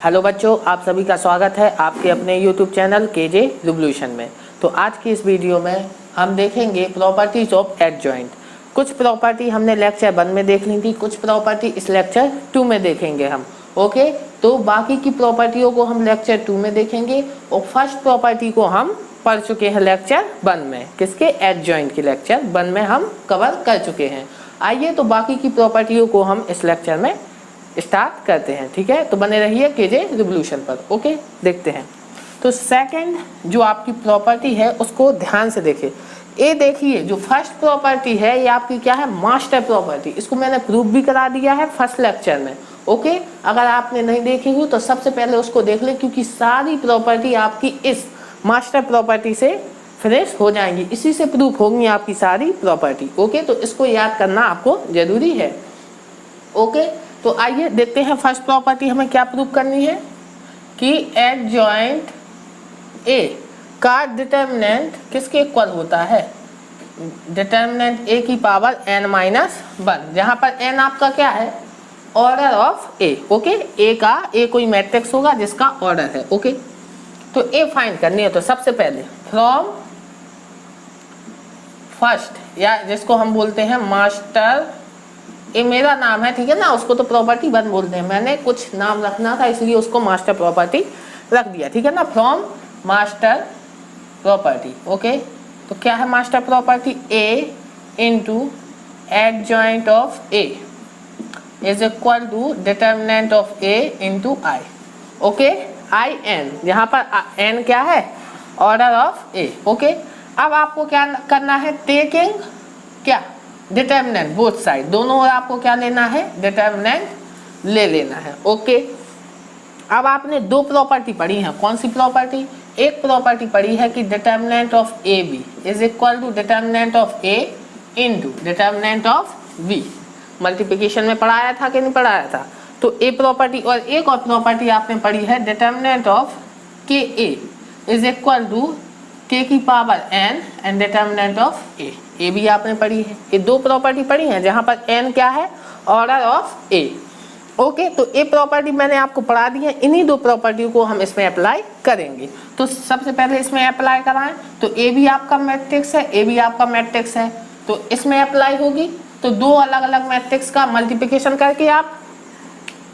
Hello बच्चों, आप सभी का स्वागत है आपके अपने YouTube चैनल केजे रिवोल्यूशन में। तो आज की इस वीडियो में हम देखेंगे प्रॉपर्टीज ऑफ एडजॉइंट। कुछ प्रॉपर्टी हमने लेक्चर 1 में देख ली थी, कुछ प्रॉपर्टी इस लेक्चर 2 में देखेंगे हम। ओके, तो बाकी की प्रॉपर्टियों को हम लेक्चर 2 में देखेंगे और फर्स्ट प्रॉपर्टी को हम पढ़ चुके हैं लेक्चर 1 में। किसके? एडजॉइंट के लेक्चर 1 में हम कवर कर चुके हैं। आइए तो बाकी की प्रॉपर्टियों को हम इस लेक्चर में स्टार्ट करते हैं। ठीक है, तो बने रहिए केजे रिवोल्यूशन पर। ओके, देखते हैं। तो सेकंड जो आपकी प्रॉपर्टी है उसको ध्यान से देखिए। ये देखिए, जो फर्स्ट प्रॉपर्टी है ये आपकी क्या है? Master property. इसको मैंने प्रूव भी करा दिया है फर्स्ट लेक्चर में। ओके, अगर आपने नहीं देखी हो तो सबसे पहले उसको देख ले, क्योंकि सारी प्रॉपर्टी आपकी इस मास्टर प्रॉपर्टी से फिनिश हो जाएंगी, इसी से प्रूफ होंगी आपकी सारी प्रॉपर्टी। ओके, तो इसको याद करना आपको जरूरी है। ओके, तो आइए देखते हैं फर्स्ट प्रॉपर्टी हमें क्या प्रूव करनी है कि एडजॉइंट ए का डिटर्मिनेंट किसके इक्वल होता है? डिटर्मिनेंट ए की पावर n-1, जहां पर n आपका क्या है? Order of A. ओके, ए कोई मैट्रिक्स होगा जिसका ऑर्डर है। ओके, तो ए फाइंड करनी है। तो सबसे पहले फ्रॉम फर्स्ट, या जिसको हम बोलते हैं मास्टर, ये मेरा नाम है, ठीक है ना, उसको तो प्रॉपर्टी 1 बोलते हैं। मैंने कुछ नाम रखना था इसलिए उसको मास्टर प्रॉपर्टी रख दिया, ठीक है ना। From master property. ओके, तो क्या है master property? A into adjoint of A is equal to determinant of A into I. Okay, I n, यहाँ पर एन क्या है? Order of A. ओके, अब आपको क्या करना है? टेकिंग क्या? डिटर्मिनेंट बोथ साइड, दोनों ओर आपको क्या लेना है? डिटर्मिनेंट ले लेना है। ओके, अब आपने दो प्रॉपर्टी पढ़ी है। कौन सी प्रॉपर्टी? एक प्रॉपर्टी पढ़ी है कि determinant of A B is equal to determinant of A into determinant of B. Multiplication में पढ़ाया था कि नहीं पढ़ाया था? तो ए प्रॉपर्टी, और एक और प्रॉपर्टी आपने पढ़ी है डिटर्मिनेंट ऑफ के ए इज इक्वल टू के की power n and determinant of A भी आपने पढ़ी है। ये दो प्रॉपर्टी पढ़ी है जहां पर n क्या है? Order of A. ओके, तो ए प्रॉपर्टी मैंने आपको पढ़ा दी है। इन्हीं दो प्रॉपर्टी को हम इसमें अप्लाई करेंगे। तो सबसे पहले इसमें अप्लाई कराएं। तो ए भी आपका मैट्रिक्स है, ए भी आपका मैट्रिक्स है, तो इसमें अप्लाई होगी। तो दो अलग अलग मैट्रिक्स का मल्टीप्लिकेशन करके आप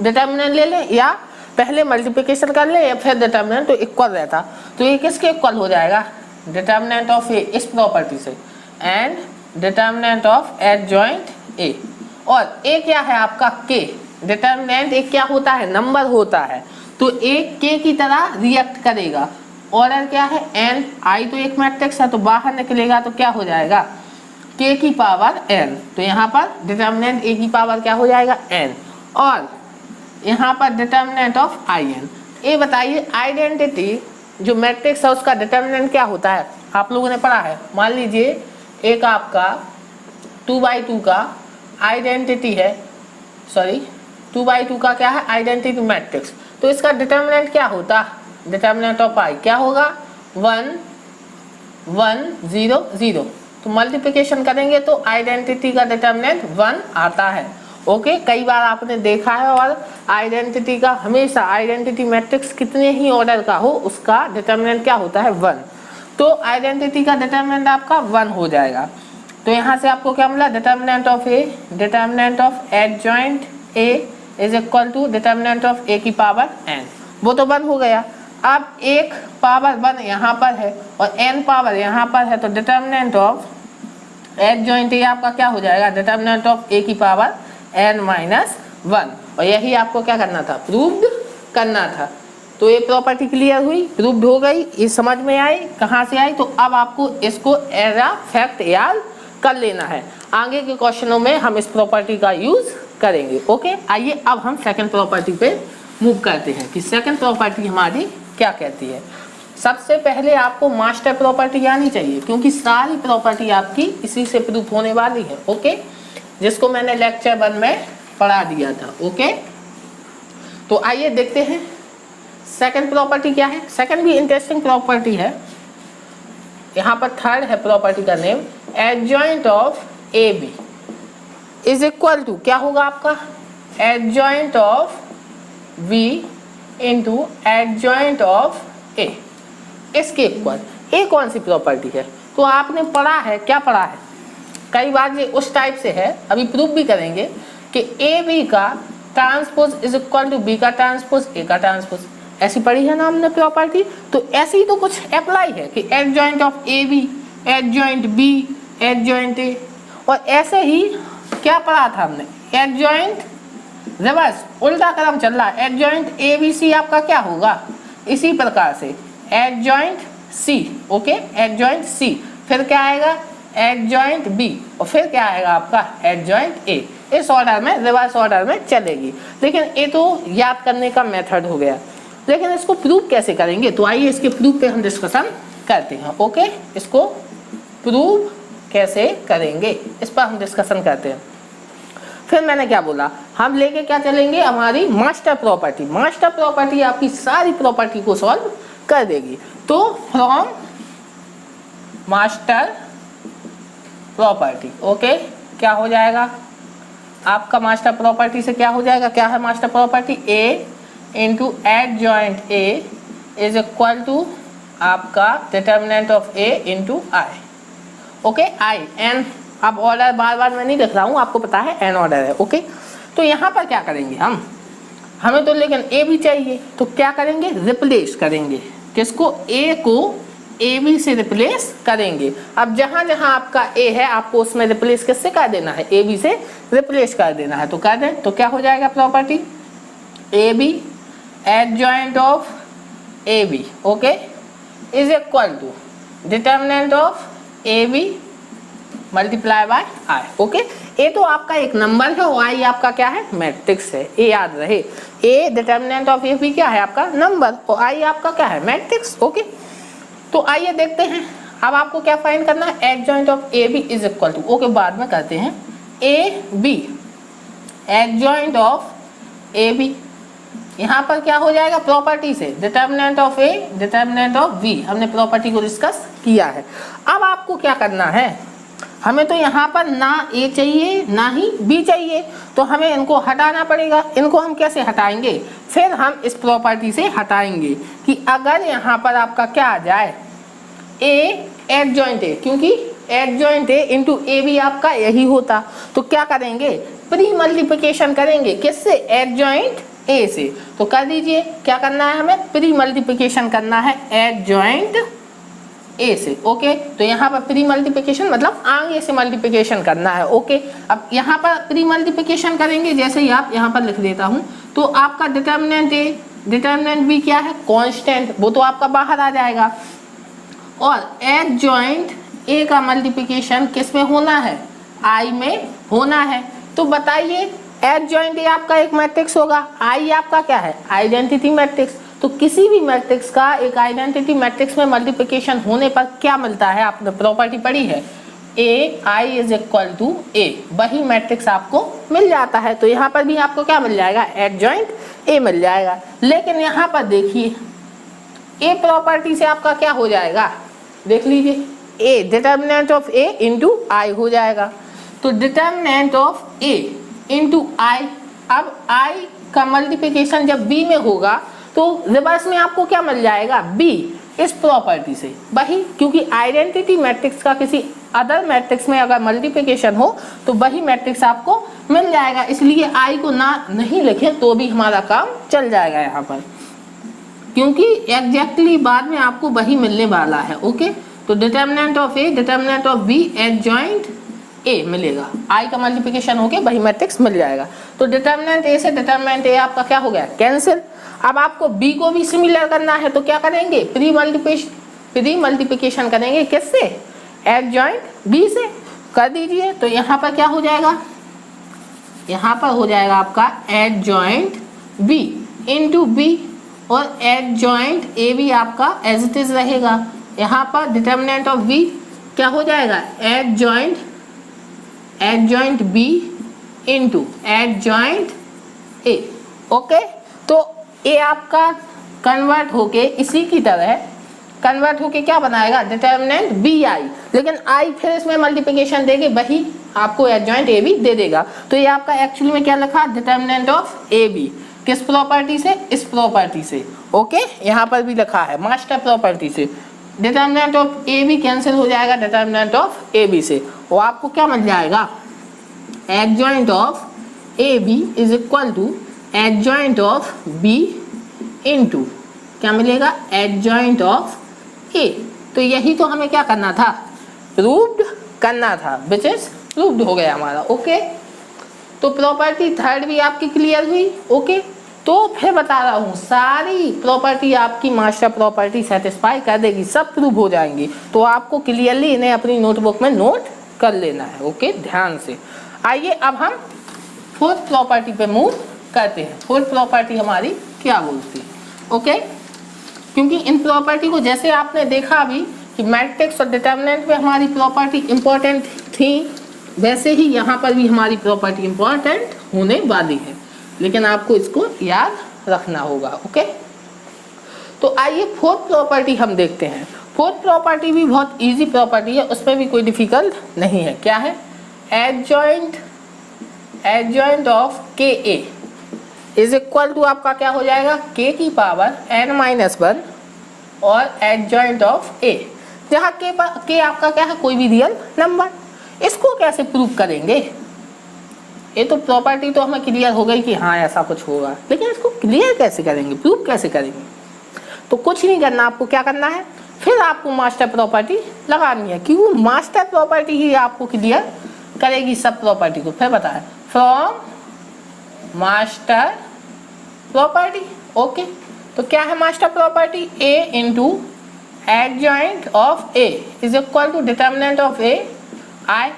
डिटर्मिनेंट ले लें, या पहले मल्टीप्लिकेशन कर ले या फिर डिटर्मिनेंट, तो इक्वल रहता। तो ये किसके इक्वल हो जाएगा? डिटर्मिनेंट ऑफ ए इस प्रॉपर्टी से and determinant of adjoint A. और ए क्या है आपका? के। डिटर्मिनेंट एक क्या होता है? नंबर होता है, तो ए के की तरह रिएक्ट करेगा। ऑर्डर क्या है? एन। आई तो एक मैट्रिक्स है, तो बाहर निकलेगा तो क्या हो जाएगा? के की पावर एन। तो यहाँ पर डिटर्मिनेंट ए की पावर क्या हो जाएगा? एन। और यहाँ पर डिटर्मिनेंट ऑफ आई एन। ये बताइए, आइडेंटिटी जो मैट्रिक्स है उसका डिटर्मिनेंट क्या होता है? आप लोगों ने पढ़ा है। मान लीजिए एक आपका 2/2 का आइडेंटिटी है, सॉरी 2/2 का क्या है? Identity matrix. तो इसका डिटर्मिनेंट क्या होता? डिटर्मिनेंट ऑफ आई क्या होगा? 1 1 0 0। तो मल्टीप्लिकेशन करेंगे तो आइडेंटिटी का डिटर्मिनेंट 1 आता है। ओके, कई बार आपने देखा है। और आइडेंटिटी का हमेशा, आइडेंटिटी मैट्रिक्स कितने ही ऑर्डर का हो उसका डिटर्मिनेंट क्या होता है? 1। तो आइडेंटिटी का डिटर्मिनेंट आपका 1 हो जाएगा। तो यहाँ से आपको क्या मिला? Determinant of A, determinant of adjoint A is equal to determinant of A की पावर n। वो तो 1 हो गया। अब एक पावर 1 यहाँ पर है और n पावर यहाँ पर है, तो डिटर्मिनेंट ऑफ एडजॉइंट ए आपका क्या हो जाएगा? डिटर्मिनेंट ऑफ ए की पावर n-1। और यही आपको क्या करना था? प्रूव्ड करना था। तो ये प्रॉपर्टी क्लियर हुई, प्रूव्ड हो गई, ये समझ में आई कहाँ से आई। तो अब आपको इसको एज अ फैक्ट याद कर लेना है। आगे के क्वेश्चनों में हम इस प्रॉपर्टी का यूज करेंगे। ओके, आइए अब हम सेकंड प्रॉपर्टी पे मूव करते हैं कि सेकंड प्रॉपर्टी हमारी क्या कहती है। सबसे पहले आपको मास्टर प्रॉपर्टी आनी चाहिए, क्योंकि सारी प्रॉपर्टी आपकी इसी से प्रूफ होने वाली है। ओके, जिसको मैंने लेक्चर 1 में पढ़ा दिया था। ओके, तो आइए देखते हैं सेकंड प्रॉपर्टी क्या है। सेकंड भी इंटरेस्टिंग प्रॉपर्टी है। यहाँ पर थर्ड है प्रॉपर्टी का name, adjoint of A B is equal to क्या होगा आपका? Adjoint of B into adjoint of A इसके इक्वल। ए कौन सी प्रॉपर्टी है? तो आपने पढ़ा है, क्या पढ़ा है, कई बार ये उस टाइप से है, अभी प्रूफ भी करेंगे कि ए बी का transpose is equal to B का ट्रांसपोज ए का ट्रांसपोज, ऐसी पढ़ी है ना हमने प्रॉपर्टी। तो ऐसी तो कुछ अप्लाई है कि adjoint of A B, adjoint B, adjoint A, और ऐसे ही क्या पढ़ा था हमने, एडजॉइंट रिवर्स उल्टा क्रम चल रहा है, एडजॉइंट ए बी सी आपका क्या होगा, इसी प्रकार से एडजॉइंट सी, ओके, एडजॉइंट सी, फिर क्या आएगा एडजॉइंट बी, और फिर क्या आएगा आपका एडजॉइंट ए। इस ऑर्डर में, रिवर्स ऑर्डर में चलेगी। लेकिन ये तो याद करने का मेथड हो गया, लेकिन इसको प्रूव कैसे करेंगे, तो आइए इसके प्रूफ पे हम डिस्कशन करते हैं। ओके, इसको प्रूव कैसे करेंगे इस पर हम डिस्कशन करते हैं। फिर मैंने क्या बोला, हम लेके क्या चलेंगे, हमारी मास्टर प्रॉपर्टी। मास्टर प्रॉपर्टी आपकी सारी प्रॉपर्टी को सॉल्व कर देगी। तो फ्रॉम मास्टर प्रॉपर्टी, ओके, क्या हो जाएगा आपका मास्टर प्रॉपर्टी से, क्या हो जाएगा, क्या है master property, A into adjoint A is equal to आपका determinant of A into I, okay, I N. अब ऑर्डर बार बार मैं नहीं लिख रहा हूँ, आपको पता है एन ऑर्डर है, ओके। तो यहाँ पर क्या करेंगे हमें तो लेकिन ए भी चाहिए, तो क्या करेंगे, रिप्लेस करेंगे, किसको, ए को ए बी से रिप्लेस करेंगे। अब जहाँ जहाँ आपका ए है आपको उसमें रिप्लेस किससे कर देना है, ए बी से रिप्लेस कर देना है। तो कर दें, तो क्या हो जाएगा property, A B adjoint of A B, okay, is equal to determinant of A B multiply by I, okay. A तो आपका एक नंबर है और आई आपका क्या है, मैट्रिक्स है, ए याद रहे, A determinant of A B क्या है आपका नंबर और आई आपका क्या है मैट्रिक्स, ओके। तो आइए देखते हैं, अब आपको क्या फाइंड करना है, adjoint of A B is equal to, okay बाद में करते हैं, A B adjoint of A B, यहाँ पर क्या हो जाएगा प्रॉपर्टी से, determinant of A determinant of B, हमने प्रॉपर्टी को डिस्कस किया है। अब आपको क्या करना है, हमें तो यहाँ पर ना ए चाहिए ना ही बी चाहिए, तो हमें इनको हटाना पड़ेगा। इनको हम कैसे हटाएंगे, फिर हम इस प्रॉपर्टी से हटाएंगे कि अगर यहाँ पर आपका क्या आ जाए, ए एडजॉइंट ए, क्योंकि adjoint A into A B आपका यही होता, तो क्या करेंगे, प्री मल्टीप्लिकेशन करेंगे, किससे, एडजॉइंट ए से। तो कर दीजिए, क्या करना है हमें, प्री मल्टीप्लिकेशन करना है एडजॉइंट ए से, ओके। तो यहाँ पर प्री मल्टीप्लिकेशन मतलब आगे से मल्टीप्लिकेशन करना है, ओके। अब यहाँ पर प्री मल्टीप्लिकेशन करेंगे, जैसे ही आप यहाँ पर लिख देता हूँ, तो आपका डिटर्मिनेंट ए डिटर्मिनेंट बी क्या है, कांस्टेंट, वो तो आपका बाहर आ जाएगा, और एडजॉइंट ए का मल्टीप्लिकेशन किस में होना है, आई में होना है। तो बताइए, एडजॉइंट ए आपका एक मैट्रिक्स होगा, आई आपका क्या है, आइडेंटिटी मैट्रिक्स। तो किसी भी मैट्रिक्स का एक आइडेंटिटी मैट्रिक्स में मल्टीप्लिकेशन होने पर क्या मिलता है, आपने प्रॉपर्टी पढ़ी है, ए आई इज इक्वल टू ए, वही मैट्रिक्स आपको मिल जाता है। तो यहाँ पर भी आपको क्या मिल जाएगा, एडजॉइंट ए मिल जाएगा। लेकिन यहाँ पर देखिए, ए प्रॉपर्टी से आपका क्या हो जाएगा, देख लीजिए, A determinant of A into I हो जाएगा। तो determinant of A into I, अब आई का मल्टीप्लिकेशन जब बी में होगा तो रिवर्स में आपको क्या मिल जाएगा, बी, इस प्रॉपर्टी से वही, क्योंकि आइडेंटिटी मैट्रिक्स का किसी अदर मैट्रिक्स में अगर मल्टीप्लिकेशन हो तो वही मैट्रिक्स आपको मिल जाएगा। इसलिए आई को ना नहीं लिखें तो भी हमारा काम चल जाएगा यहाँ पर, क्योंकि एग्जैक्टली बाद में आपको वही मिलने वाला है, ओके। तो determinant of A determinant of B adjoint A मिलेगा, आई का मल्टीप्लिकेशन होके वही मैट्रिक्स मिल जाएगा। तो डिटर्मिनेंट ए से डिटर्मिनेंट ए आपका क्या हो गया, कैंसिल। अब आपको बी को भी सिमिलर करना है, तो क्या करेंगे, प्री मल्टीप्लिकेशन करेंगे, किससे, एडजॉइंट बी से, कर दीजिए। तो यहाँ पर क्या हो जाएगा, यहाँ पर हो जाएगा आपका एडजॉइंट बी इंटू बी, और एडजॉइंट ए बी आपका एज इट इज रहेगा। यहाँ पर डिटर्मिनेंट ऑफ बी क्या हो जाएगा, adjoint B into adjoint A, okay. तो ए आपका कन्वर्ट होके इसी की तरह कन्वर्ट होके क्या बनाएगा, डिटर्मिनेंट बी आई, लेकिन आई फिर इसमें मल्टीप्लिकेशन देके वही आपको एडजॉइंट ए बी दे देगा। तो ये आपका एक्चुअली में क्या लिखा, डिटर्मिनेंट ऑफ ए बी किस प्रॉपर्टी से? इस प्रॉपर्टी से। ओके, यहाँ पर भी लिखा है मास्टर प्रॉपर्टी से। Determinant of A B cancel हो जाएगा डिटर्मिनेंट ऑफ ए बी से, और आपको क्या मिल जाएगा? Adjoint of A B is equal to adjoint of B into क्या मिलेगा? Adjoint of A. तो यही तो हमें क्या करना था? प्रूव्ड करना था, विच इज प्रूव्ड हो गया हमारा। ओके, तो प्रॉपर्टी थर्ड भी आपकी क्लियर हुई। ओके, तो फिर बता रहा हूँ सारी प्रॉपर्टी आपकी मास्टर प्रॉपर्टी सेटिस्फाई कर देगी, सब प्रूव हो जाएंगी। तो आपको क्लियरली इन्हें अपनी नोटबुक में नोट कर लेना है। ओके, ध्यान से। आइए अब हम फोर्थ प्रॉपर्टी पे मूव करते हैं। फोर्थ प्रॉपर्टी हमारी क्या बोलती है? ओके, क्योंकि इन प्रॉपर्टी को जैसे आपने देखा अभी कि मैट्रिक्स और डिटर्मिनेंट में हमारी प्रॉपर्टी इंपॉर्टेंट थी, वैसे ही यहाँ पर भी हमारी प्रॉपर्टी इंपॉर्टेंट होने वाली है, लेकिन आपको इसको याद रखना होगा। ओके, तो आइए फोर्थ प्रॉपर्टी हम देखते हैं। फोर्थ प्रॉपर्टी भी बहुत इजी प्रॉपर्टी है, उसमें भी कोई डिफिकल्ट नहीं है। क्या है? एडजॉइंट ऑफ के ए इज इक्वल टू आपका क्या हो जाएगा? के की पावर n-1 और एडजॉइंट ऑफ ए, जहाँ के आपका क्या है? कोई भी रियल नंबर। इसको कैसे प्रूव करेंगे? ये तो प्रॉपर्टी तो हमें क्लियर हो गई कि हाँ ऐसा कुछ होगा, लेकिन इसको क्लियर कैसे करेंगे, प्रूव कैसे करेंगे? तो कुछ नहीं करना, आपको क्या करना है? फिर आपको मास्टर प्रॉपर्टी लगानी है, क्योंकि मास्टर प्रॉपर्टी ही आपको क्लियर करेगी सब प्रॉपर्टी को। फिर बताएं, फ्रॉम मास्टर प्रॉपर्टी। ओके, तो क्या है master property? A into adjoint of A is equal to determinant of A I.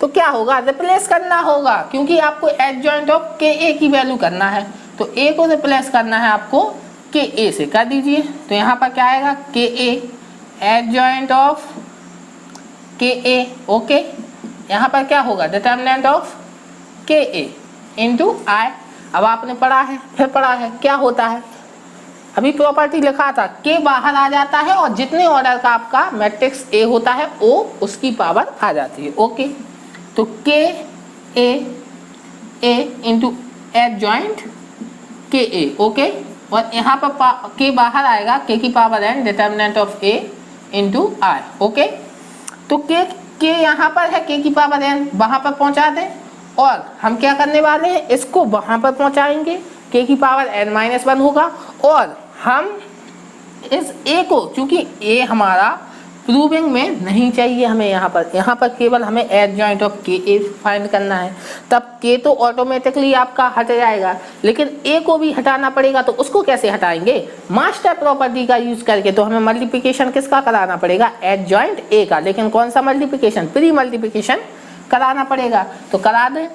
तो क्या होगा? रिप्लेस करना होगा, क्योंकि आपको एडजॉइंट ऑफ के ए की वैल्यू करना है, तो ए को रिप्लेस करना है आपको के ए से। कर दीजिए, तो यहाँ पर क्या आएगा? के ए एडजॉइंट ऑफ के ए। ओके, यहाँ पर क्या होगा? डिटर्मिनेंट ऑफ के ए इंटू आई। अब आपने पढ़ा है, फिर पढ़ा है, क्या होता है? अभी प्रॉपर्टी लिखा था के बाहर आ जाता है और जितने ऑर्डर का आपका मैट्रिक्स ए होता है ओ उसकी पावर आ जाती है। ओके, तो के ए इंटू एडजॉइंट के ए। ओके, और यहाँ पर के बाहर आएगा, के की power n determinant of A into I. Okay, तो के यहाँ पर है, के की पावर एन वहाँ पर पहुँचा दें, और हम क्या करने वाले हैं? इसको वहाँ पर पहुँचाएंगे, के की पावर n-1 होगा, और हम इस a को, चूंकि a हमारा प्रूविंग में नहीं चाहिए हमें, यहाँ पर केवल हमें एडजॉइंट ऑफ के ए फाइंड करना है, तब k तो ऑटोमेटिकली आपका हट जाएगा, लेकिन a को भी हटाना पड़ेगा। तो उसको कैसे हटाएंगे? मास्टर प्रॉपर्टी का यूज करके। तो हमें मल्टीप्लिकेशन किसका कराना पड़ेगा? एडजॉइंट a का। लेकिन कौन सा मल्टीप्लिकेशन? प्री मल्टीप्लिकेशन कराना पड़ेगा। तो करा दें,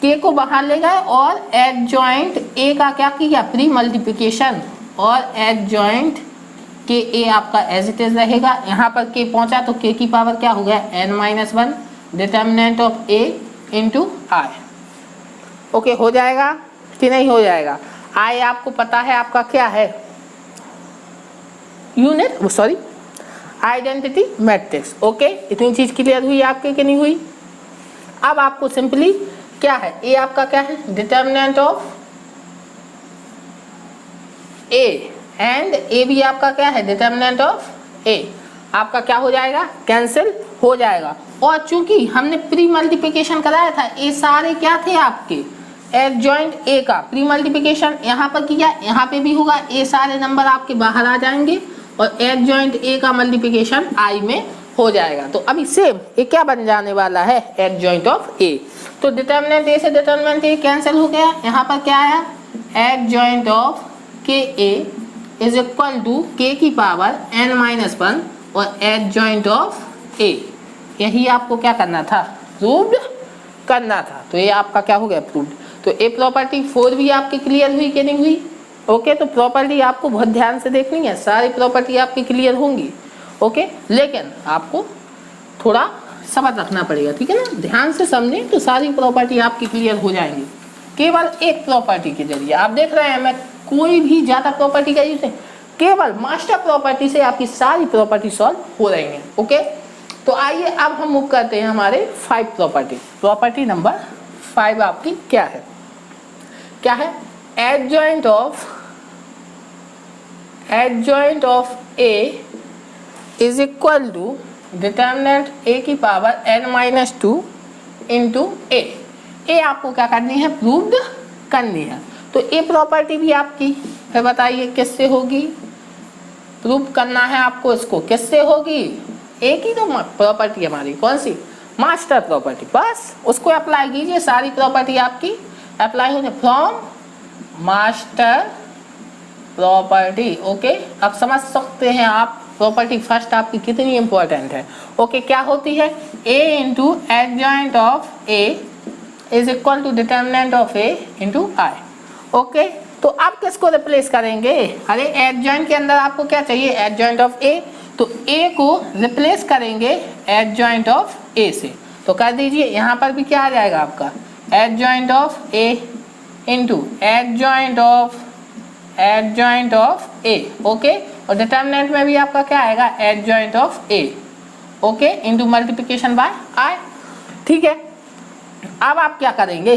k को बाहर ले गए और एडजॉइंट a का क्या किया? प्री मल्टीप्लिकेशन, और एडजॉइंट के ए आपका एज इट इज रहेगा। यहाँ पर के पहुँचा तो के की पावर क्या हो गया? n-1 determinant of A into I. Okay, हो जाएगा कि नहीं हो जाएगा? आई आपको पता है आपका क्या है? Unit, sorry, identity matrix. Okay, इतनी चीज क्लियर हुई आपके कि नहीं हुई? अब आपको सिंपली क्या है? ए आपका क्या है? डिटर्मिनेंट ऑफ ए, एंड ए भी आपका क्या है? डिटर्मिनेंट ऑफ ए। आपका क्या हो जाएगा? कैंसिल हो जाएगा। और चूंकि हमने प्री मल्टीप्लिकेशन कराया था, ए सारे क्या थे आपके? एडजॉइंट ए का प्री मल्टीप्लिकेशन यहाँ पर किया, यहाँ पे भी होगा। ए सारे नंबर आपके बाहर आ जाएंगे और एडजॉइंट ए का मल्टीप्लिकेशन आई में हो जाएगा। तो अभी सेम ये क्या बन जाने वाला है? Adjoint of A. तो डिटर्मिनेंट ए से डिटर्मिनेंट ए कैंसिल हो गया। यहाँ पर क्या आया? एडजॉइंट ऑफ के ए इज इक्वल टू के की पावर n-1 और एडजॉइंट ऑफ ए। यही आपको क्या करना था? प्रूव्ड करना था। तो ये आपका क्या हो गया? प्रूव्ड। तो ए प्रॉपर्टी 4 भी आपकी क्लियर हुई कि नहीं हुई? ओके, तो प्रॉपर्टी आपको बहुत ध्यान से देखनी है, सारी प्रॉपर्टी आपकी क्लियर होंगी। ओके, लेकिन आपको थोड़ा सब्र रखना पड़ेगा, ठीक है ना? ध्यान से समझें तो सारी प्रॉपर्टी आपकी क्लियर हो जाएंगी, केवल एक प्रॉपर्टी के जरिए। आप देख रहे हैं मैं कोई भी ज़्यादा प्रॉपर्टी का यूज नहीं, केवल मास्टर प्रॉपर्टी से आपकी सारी प्रॉपर्टी सॉल्व हो रही हैं। ओके, तो आइए अब हम मूव करते हैं हमारे 5 प्रॉपर्टी। प्रॉपर्टी नंबर 5 आपकी क्या है? क्या है? Adjoint of A is equal to determinant A की पावर n-2 इंटू ए आपको क्या करनी है, प्रूव्ड करनी है। तो ए प्रॉपर्टी भी आपकी है, बताइए किससे होगी, प्रूव करना है आपको, इसको किससे होगी, ए की तो प्रॉपर्टी हमारी कौन सी, मास्टर प्रॉपर्टी, बस उसको अप्लाई कीजिए, सारी प्रॉपर्टी आपकी अप्लाई होने फ्रॉम मास्टर प्रॉपर्टी। ओके, अब समझ सकते हैं आप प्रॉपर्टी फर्स्ट आपकी कितनी इंपॉर्टेंट है। ओके, क्या होती है, A into adjoint of A is equal to determinant of A into I. Okay, तो अब किसको रिप्लेस करेंगे, अरे एडजॉइंट के अंदर आपको क्या चाहिए, एडजॉइंट ऑफ ए, तो ए को रिप्लेस करेंगे एडजॉइंट ऑफ ए से, तो कर दीजिए, यहाँ पर भी क्या आ जाएगा आपका, adjoint of A into adjoint of A. Okay, और डिटर्मिनेंट में भी आपका क्या आएगा, adjoint of A, okay, into multiplication by I. ठीक है, अब आप क्या करेंगे,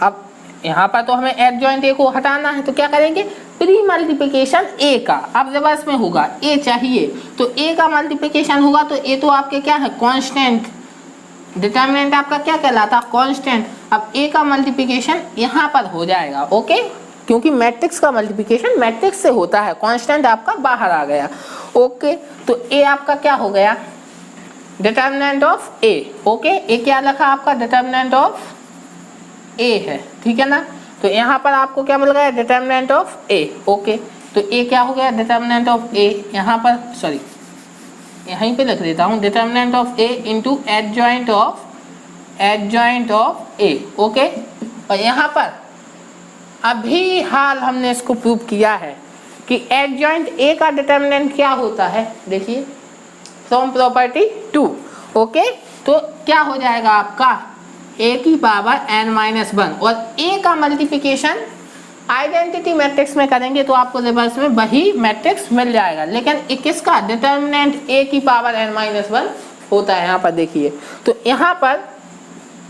अब यहाँ पर तो हमें एडजॉइंट ए को हटाना है, तो क्या करेंगे, प्री मल्टीप्लिकेशन ए का, अब रिवर्स में होगा, ए चाहिए तो ए का मल्टीप्लिकेशन होगा, तो ए तो आपके क्या है, कांस्टेंट, डिटर्मिनेंट आपका क्या कहलाता, कांस्टेंट, अब ए का मल्टीप्लिकेशन यहाँ पर हो जाएगा। ओके, क्योंकि मैट्रिक्स का मल्टीप्लिकेशन मैट्रिक्स से होता है, कांस्टेंट आपका बाहर आ गया। ओके, तो ए आपका क्या हो गया, डिटर्मिनेंट ऑफ ए। ओके, ए क्या लिखा आपका, डिटर्मिनेंट ऑफ ए है, ठीक है ना, तो यहाँ पर आपको क्या मिल गया, डिटर्मिनेंट ऑफ ए। ओके, तो ए क्या हो गया, डिटर्मिनेंट ऑफ ए, यहाँ पर सॉरी यहीं पे लिख देता हूँ, determinant of A into adjoint of A. Okay, और यहाँ पर अभी हाल हमने इसको प्रूव किया है कि एडजॉइंट ए का डिटर्मिनेंट क्या होता है, देखिए फ्रॉम प्रॉपर्टी 2। ओके, तो क्या हो जाएगा आपका, ए की पावर n-1, और ए का मल्टीप्लिकेशन आइडेंटिटी मैट्रिक्स में करेंगे तो आपको रिवर्स में वही मैट्रिक्स मिल जाएगा, लेकिन किसका, डिटर्मिनेंट ए की पावर n-1 होता है, यहाँ पर देखिए, तो यहाँ पर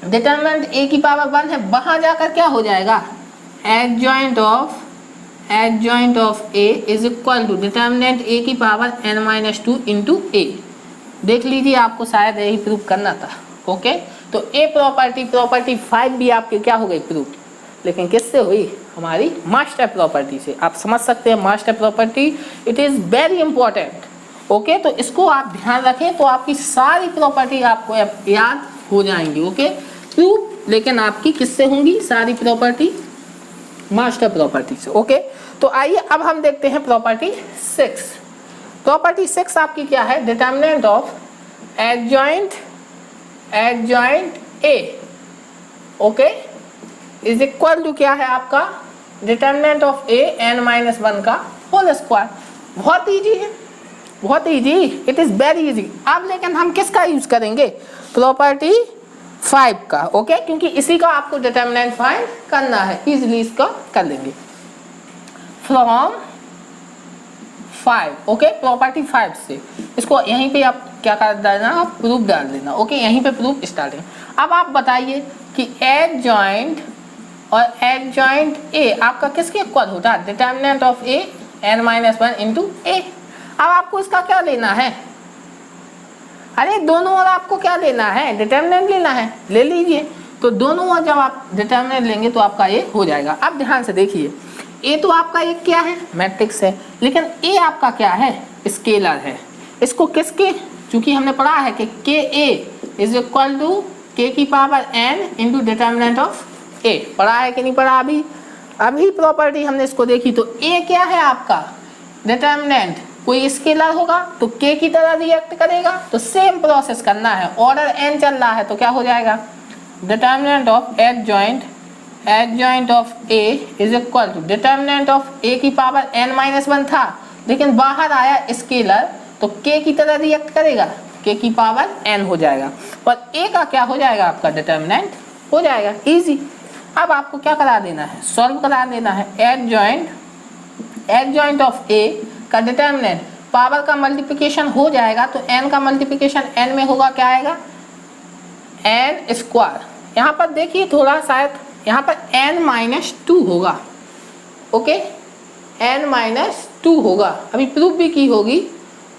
डिटर्मिनेंट ए की पावर 1 है, वहाँ जाकर क्या हो जाएगा, adjoint of A is equal to determinant A की पावर n-2 इंटू ए। देख लीजिए, आपको शायद यही प्रूव करना था। ओके, तो ए प्रॉपर्टी 5 भी आपके क्या हो गई, प्रूव, लेकिन किससे हुई, हमारी मास्टर प्रॉपर्टी से। आप समझ सकते हैं master property, it is very important. Okay, तो इसको आप ध्यान रखें तो आपकी सारी प्रॉपर्टी आपको याद हो जाएंगी। ओके, प्रूव लेकिन आपकी किससे होंगी, सारी प्रॉपर्टी मास्टर प्रॉपर्टी से। ओके, तो आइए अब हम देखते हैं प्रॉपर्टी 6। प्रॉपर्टी 6 आपकी क्या है, determinant of adjoint A. Okay, is equal to क्या है आपका, डिटर्मिनेंट ऑफ ए n-1 का होल स्क्वायर। बहुत इजी है, बहुत easy, it is very easy. अब लेकिन हम किसका यूज करेंगे, प्रॉपर्टी 5 का। ओके, क्योंकि इसी का आपको डिटर्मिनेंट फाइंड करना है, इजीली इसका कर लेंगे फ्रॉम 5। ओके, प्रॉपर्टी 5 से इसको यहीं पे आप क्या कर देना, आप प्रूफ डाल देना। ओके, यहीं पे प्रूफ स्टार्टिंग। अब आप बताइए कि एडजॉइंट और एडजॉइंट ए आपका किसके इक्वल होता है, determinant of A n-1 into A. अब आपको इसका क्या लेना है, अरे दोनों ओर आपको क्या लेना है, डिटर्मिनेंट लेना है, ले लीजिए। तो दोनों ओर जब आप डिटर्मिनेंट लेंगे तो आपका ये हो जाएगा। अब ध्यान से देखिए, ए तो आपका एक क्या है, मैट्रिक्स है, लेकिन ए आपका क्या है, स्केलर है। इसको किसके, चूंकि हमने पढ़ा है कि के ए इज इक्वल टू के की power n into determinant of A, पढ़ा है कि नहीं पढ़ा, अभी प्रॉपर्टी हमने इसको देखी। तो ए क्या है आपका, डिटर्मिनेंट, कोई स्केलर होगा तो के की तरह रिएक्ट करेगा, तो सेम प्रोसेस करना है। ऑर्डर n चल रहा है तो क्या हो जाएगा, determinant of adjoint of A is equal to determinant of A की पावर n-1 था, लेकिन बाहर आया स्केलर तो के की तरह रिएक्ट करेगा, के की पावर n हो जाएगा, और ए का क्या हो जाएगा, आपका डिटर्मिनेंट हो जाएगा। इजी। अब आपको क्या करा देना है, सॉल्व करा देना है। एडजॉइंट ऑफ ए का डिटर्मिनेंट, पावर का मल्टीप्लिकेशन हो जाएगा तो n का मल्टीप्लिकेशन n में होगा, क्या आएगा, n²। यहाँ पर देखिए थोड़ा, शायद यहाँ पर n-2 होगा, ओके, n-2 होगा। अभी प्रूफ भी की होगी,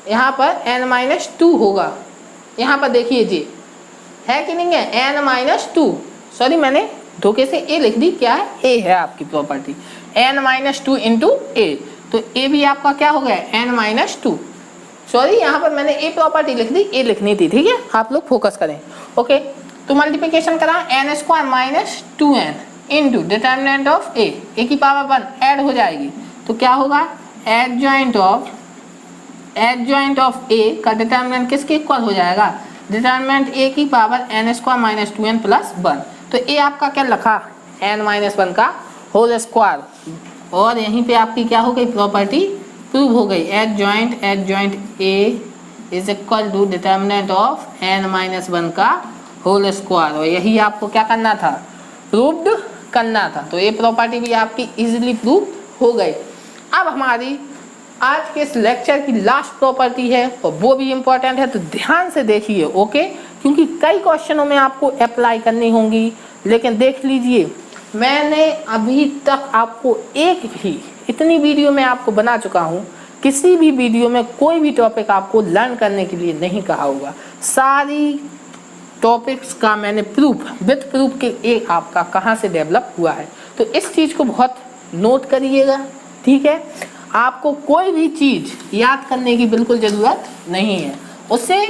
यहाँ पर n-2 होगा। यहाँ पर देखिए जी, है कि नहीं है, n-2, सॉरी मैंने धोखे से a लिख दी, क्या है, a है आपकी प्रॉपर्टी, n-2 इंटू a, तो a भी आपका क्या हो गया, n-2, सॉरी यहाँ पर मैंने a प्रॉपर्टी लिख दी, a लिखनी थी, ठीक है, आप लोग फोकस करें। ओके, तो मल्टीप्लिकेशन करा n² minus 2n into determinant of a की पावर 1 ऐड हो जाएगी, तो क्या होगा, एडजॉइंट ऑफ a का डिटर्मिनेंट किसके इक्वल हो जाएगा, डिटर्मिनेंट a की power n² minus 2n plus 1, तो a आपका क्या लिखा, n-1 का होल स्क्वायर, और यहीं पे आपकी क्या हो गई, प्रॉपर्टी प्रूव हो गई, adjoint a is equal to determinant of n-1 का होल स्क्वायर, और यही आपको क्या करना था, प्रूव्ड करना था। तो ये प्रॉपर्टी भी आपकी इजीली प्रूव हो गई। अब हमारी आज के इस लेक्चर की लास्ट प्रॉपर्टी है, और वो भी इम्पोर्टेंट है, तो ध्यान से देखिए, ओके, क्योंकि कई क्वेश्चनों में आपको अप्लाई करनी होंगी। लेकिन देख लीजिए, मैंने अभी तक आपको एक भी, इतनी वीडियो में आपको बना चुका हूँ, किसी भी वीडियो में कोई भी टॉपिक आपको लर्न करने के लिए नहीं कहा होगा। सारी टॉपिक्स का मैंने प्रूफ विथ प्रूफ के एक आपका कहाँ से डेवलप हुआ है, तो इस चीज़ को बहुत नोट करिएगा, ठीक है। आपको कोई भी चीज़ याद करने की बिल्कुल ज़रूरत नहीं है, उसे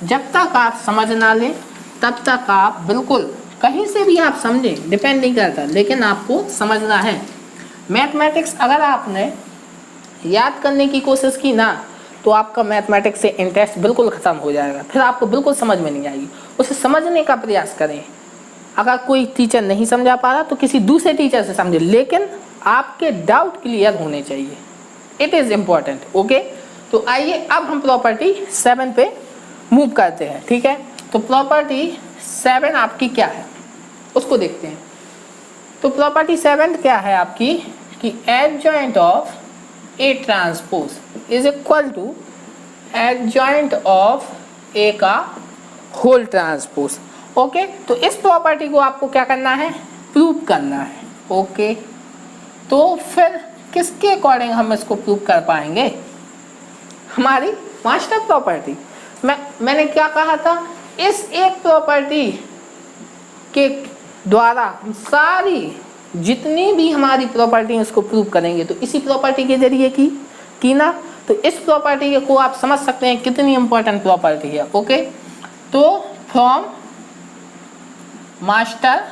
जब तक आप समझ ना लें तब तक आप बिल्कुल कहीं से भी आप समझें, डिपेंड नहीं करता, लेकिन आपको समझना है। मैथमेटिक्स अगर आपने याद करने की कोशिश की ना, तो आपका मैथमेटिक्स से इंटरेस्ट बिल्कुल ख़त्म हो जाएगा, फिर आपको बिल्कुल समझ में नहीं आएगी। उसे समझने का प्रयास करें। अगर कोई टीचर नहीं समझा पा रहा तो किसी दूसरे टीचर से समझे, लेकिन आपके डाउट क्लियर होने चाहिए, इट इज़ इम्पॉर्टेंट, ओके। तो आइए अब हम प्रॉपर्टी 7 पे मूव करते हैं, ठीक है। तो प्रॉपर्टी 7 आपकी क्या है उसको देखते हैं। तो प्रॉपर्टी 7 क्या है आपकी, कि adjoint of A transpose is equal to adjoint of A का होल ट्रांसपोज, ओके। तो इस प्रॉपर्टी को आपको क्या करना है, प्रूव करना है, ओके। तो फिर किसके अकॉर्डिंग हम इसको प्रूव कर पाएंगे, हमारी मास्टर प्रॉपर्टी। मैंने क्या कहा था, इस एक प्रॉपर्टी के द्वारा हम सारी जितनी भी हमारी प्रॉपर्टी उसको प्रूव करेंगे, तो इसी प्रॉपर्टी के जरिए की ना। तो इस प्रॉपर्टी को आप समझ सकते हैं कितनी इंपॉर्टेंट प्रॉपर्टी है, ओके। तो from master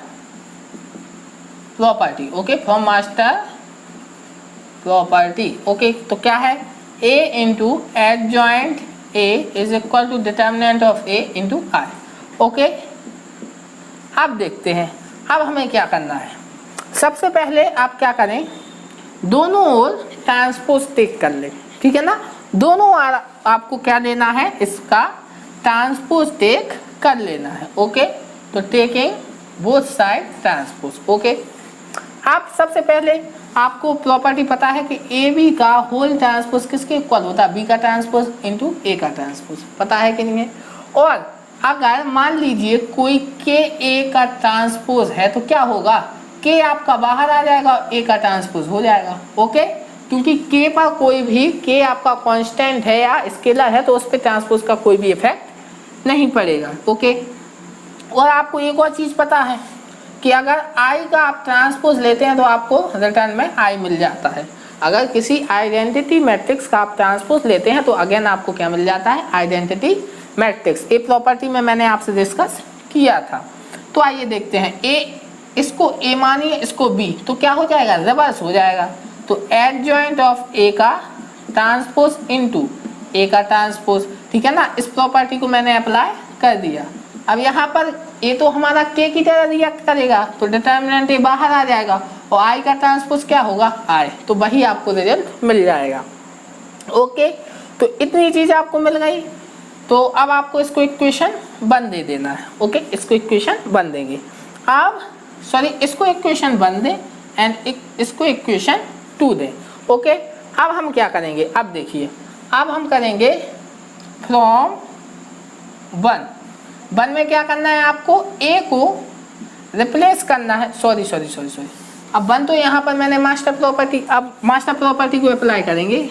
property, okay, from master property, okay. तो क्या है, a into adjoint a is equal to determinant of a into I, okay. अब देखते हैं अब हमें क्या करना है। सबसे पहले आप क्या करें, दोनों ओर ट्रांसपोज टेक कर लें, ठीक है ना। दोनों ओर आपको क्या लेना है, इसका ट्रांसपोज टेक कर लेना है, ओके। तो taking both side transpose, okay. आप सबसे पहले आपको प्रॉपर्टी पता है कि ए बी का होल ट्रांसपोज किसके इक्वल होता है, बी का ट्रांसपोज इंटू ए का ट्रांसपोज, पता है कि नहीं है। और अगर मान लीजिए कोई के ए का ट्रांसपोज है तो क्या होगा, के आपका बाहर आ जाएगा, ए का ट्रांसपोज हो जाएगा, ओके। क्योंकि के पर कोई भी, के आपका कांस्टेंट है या स्केलर है, तो उस पर ट्रांसपोज का कोई भी इफेक्ट नहीं पड़ेगा, ओके। और आपको एक और चीज़ पता है कि अगर आई का आप ट्रांसपोज लेते हैं तो आपको रिटर्न में आई मिल जाता है। अगर किसी आइडेंटिटी मैट्रिक्स का आप ट्रांसपोज लेते हैं तो अगेन आपको क्या मिल जाता है, आइडेंटिटी मैट्रिक्स। ए प्रॉपर्टी में मैंने आपसे डिस्कस किया था। तो आइए देखते हैं, ए इसको ए मानिए, इसको बी, तो क्या हो जाएगा, रिवर्स हो जाएगा। तो एडजॉइंट ऑफ ए का ट्रांसपोज इनटू ए का ट्रांसपोज, ठीक है ना। इस प्रॉपर्टी को मैंने अप्लाई कर दिया। अब यहाँ पर ए तो हमारा के की तरह रिएक्ट करेगा, तो डिटर्मिनेंट ए बाहर आ जाएगा, और आई का ट्रांसपोज क्या होगा, आई, तो वही आपको रिजल्ट मिल जाएगा, ओके। तो इतनी चीज़ आपको मिल गई। तो अब आपको इसको इक्वेशन 1 दे देना है, ओके। इसको इक्वेशन 1 देंगे, अब सॉरी इसको इक्वेशन 1 दें एंड इसको इक्वेशन 2 दें, ओके। अब हम क्या करेंगे, अब देखिए, अब हम करेंगे फ्रॉम 1 में क्या करना है, आपको ए को रिप्लेस करना है, सॉरी अब 1 तो यहाँ पर मैंने मास्टर प्रॉपर्टी, अब मास्टर प्रॉपर्टी को अप्लाई करेंगे।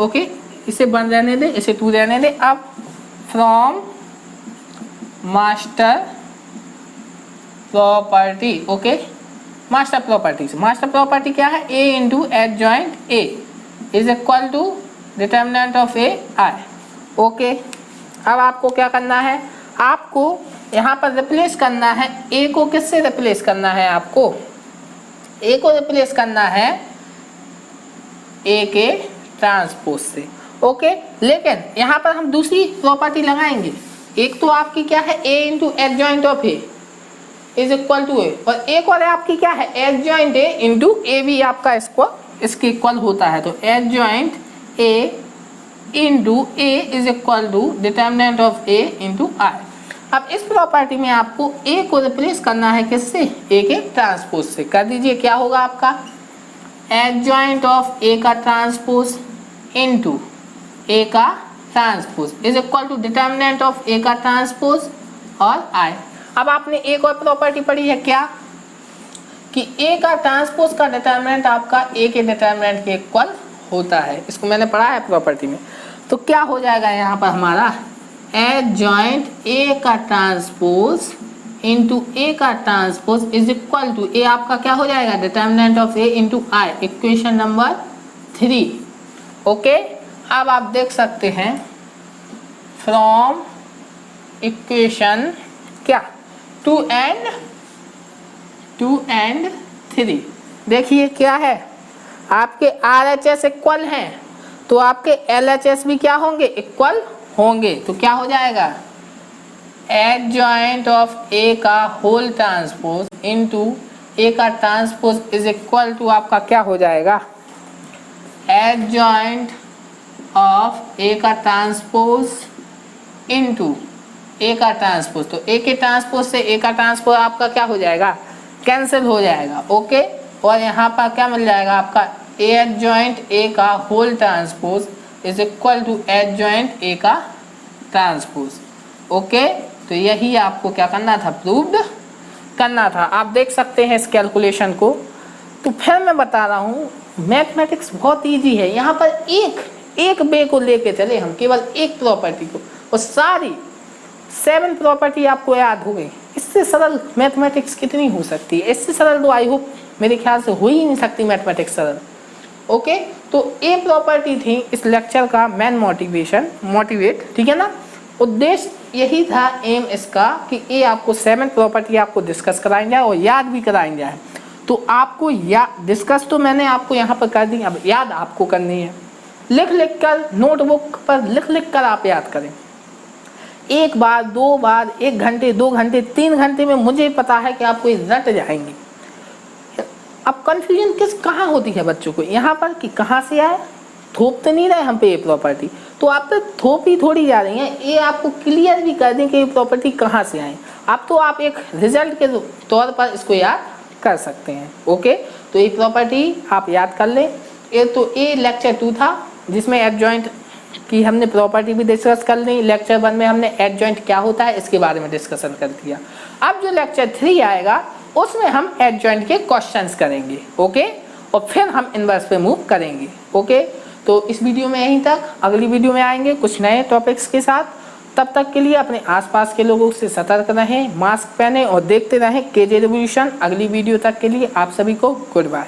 ओके, इसे 1 रहने दे, इसे 2 रहने दे। अब from master property, okay, master property से, मास्टर प्रॉपर्टी क्या है, a into adjoint a is equal to determinant of a I। Okay, अब आपको क्या करना है, आपको यहाँ पर रिप्लेस करना है a को, किससे रिप्लेस करना है, आपको a को रिप्लेस करना है a के ट्रांसपोज से। ओके, लेकिन यहाँ पर हम दूसरी प्रॉपर्टी लगाएंगे। एक तो आपकी क्या है, a into adjoint of a is equal to a, और एक और आपकी क्या है, एडजॉइंट a इंटू a भी आपका इसके इक्वल होता है। तो adjoint a into a is equal to determinant of a into I। अब इस प्रॉपर्टी में आपको a को रिप्लेस करना है किससे, a के ट्रांसपोज से। कर दीजिए, क्या होगा आपका, एडजॉइंट ऑफ a का ट्रांसपोज इंटू a का transpose is equal to determinant of a का ट्रांसपोज और I। अब आपने एक और प्रॉपर्टी पढ़ी है क्या, कि a का ट्रांसपोज का डिटर्मिनेंट आपका a के डिटर्मिनेंट के इक्वल होता है। इसको मैंने पढ़ा है प्रॉपर्टी में। तो क्या हो जाएगा यहाँ पर हमारा, एडजॉइंट a का ट्रांसपोज इंटू a का transpose is equal to, a आपका क्या हो जाएगा, determinant of a into I, equation number 3। Okay, अब आप देख सकते हैं फ्रॉम इक्वेशन क्या 2 and 3, देखिए क्या है, आपके RHS इक्वल हैं तो आपके LHS भी क्या होंगे, इक्वल होंगे। तो क्या हो जाएगा, एडजॉइंट ऑफ A का होल ट्रांसपोज इनटू A का ट्रांसपोज इज इक्वल टू आपका क्या हो जाएगा, एडजॉइंट ऑफ A का ट्रांसपोज इनटू A का ट्रांसपोज। तो A के ट्रांसपोज से A का ट्रांसपोज आपका क्या हो जाएगा, कैंसिल हो जाएगा। ओके, और यहाँ पर क्या मिल जाएगा आपका, एडजॉइंट A का whole transpose is equal to adjoint A का ट्रांसपोज। ओके, तो यही आपको क्या करना था, प्रूव्ड करना था। आप देख सकते हैं इस कैलकुलेशन को। तो फिर मैं बता रहा हूँ, मैथमेटिक्स बहुत ईजी है। यहाँ पर एक बे को लेके चले हम, केवल एक प्रॉपर्टी को, और सारी 7 प्रॉपर्टी आपको याद हो गई। इससे सरल मैथमेटिक्स कितनी हो सकती है, इससे सरल तो आई होप मेरे ख्याल से हो ही नहीं सकती मैथमेटिक्स सरल। ओके, तो ए प्रॉपर्टी थी इस लेक्चर का मेन मोटिवेट, ठीक है ना। उद्देश्य यही था, एम इसका, कि ए आपको 7 प्रॉपर्टी आपको डिस्कस कराएंगे और याद भी कराएंगे। तो आपको डिस्कस तो मैंने आपको यहाँ पर कर दी, अब याद आपको करनी है। लिख कर नोटबुक पर लिख कर आप याद करें, 1 बार 2 बार, 1 घंटे 2 घंटे 3 घंटे में मुझे पता है कि आपको रट जाएंगे। अब कंफ्यूजन कहाँ होती है बच्चों को यहाँ पर, कि कहाँ से आए, थोप तो नहीं रहे हम पे ये प्रॉपर्टी, तो आप पे थोप ही थोड़ी जा रही है, ये आपको क्लियर भी कर दें कि ये प्रॉपर्टी कहाँ से आए। अब तो आप एक रिजल्ट के तौर पर इसको याद कर सकते हैं। ओके, तो ये प्रॉपर्टी आप याद कर लें। ये लेक्चर 2 था, जिसमें एडजॉइंट की हमने प्रॉपर्टी भी डिस्कस कर ली। लेक्चर 1 में हमने एडजॉइंट क्या होता है इसके बारे में डिस्कशन कर दिया। अब जो लेक्चर 3 आएगा उसमें हम एडजॉइंट के क्वेश्चंस करेंगे। ओके, और फिर हम इनवर्स पे मूव करेंगे। ओके, तो इस वीडियो में यहीं तक, अगली वीडियो में आएंगे कुछ नए टॉपिक्स के साथ। तब तक के लिए अपने आसपास के लोगों से सतर्क रहें, मास्क पहने और देखते रहें केजे रिवॉल्यूशन। अगली वीडियो तक के लिए आप सभी को गुड बाय।